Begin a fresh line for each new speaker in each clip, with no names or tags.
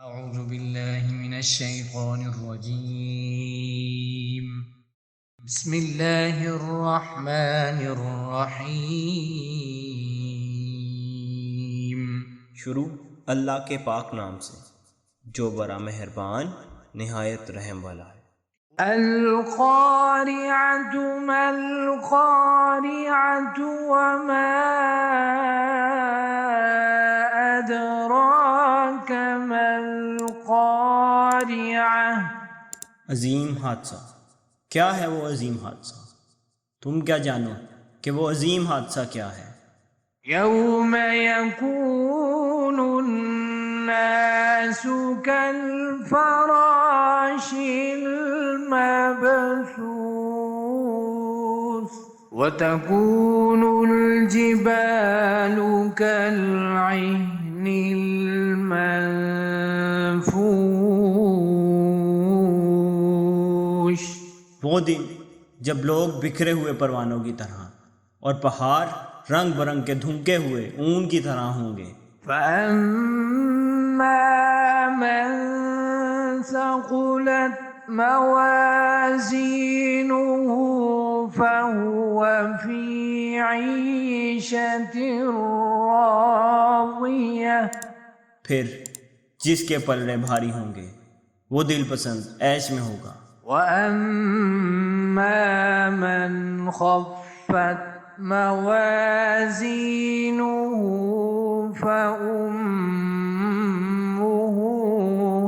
أعوذ بالله من الشيطان الرجيم. بسم الله الرحمن الرحيم.
شروع اللہ کے پاک نام سے جو بڑا مہربان نہایت رحم والا ہے۔
القارعة ما القارعة وما أدراك ما القارعة۔
عظیم حادثہ، کیا ہے وہ عظیم حادثہ؟ تم کیا جانو کہ وہ عظیم حادثہ کیا ہے؟
يوم يكون الناس كالفراش المبثوث وتكون الجبال كالعهن المنفوش۔
وہ دن جب لوگ بکھرے ہوئے پروانوں کی طرح اور پہاڑ رنگ برنگ کے دھنکے ہوئے اون کی طرح ہوں گے۔
فَأَمَّا مَن ثَقُلَتْ مَوَازِينُهُ فَهُوَ فِي عِيشَةٍ رَاضِيَةٍ۔
پھر جس کے پلڑے بھاری ہوں گے وہ دل پسند عیش میں ہوگا۔
وَأَمَّا مَنْ خَفَّتْ موازینه فأمه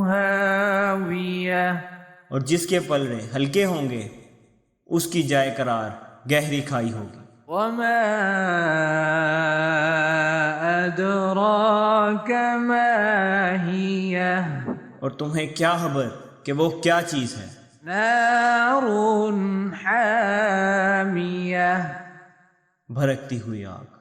هاویہ۔
اور جس کے پلڑے ہلکے ہوں گے اس کی جائے قرار گہری کھائی ہوگی۔
وما أدراك ما هي۔
اور تمہیں کیا خبر کہ وہ کیا چیز ہے؟
نار حامیہ،
بھڑکتی ہوئی آگ۔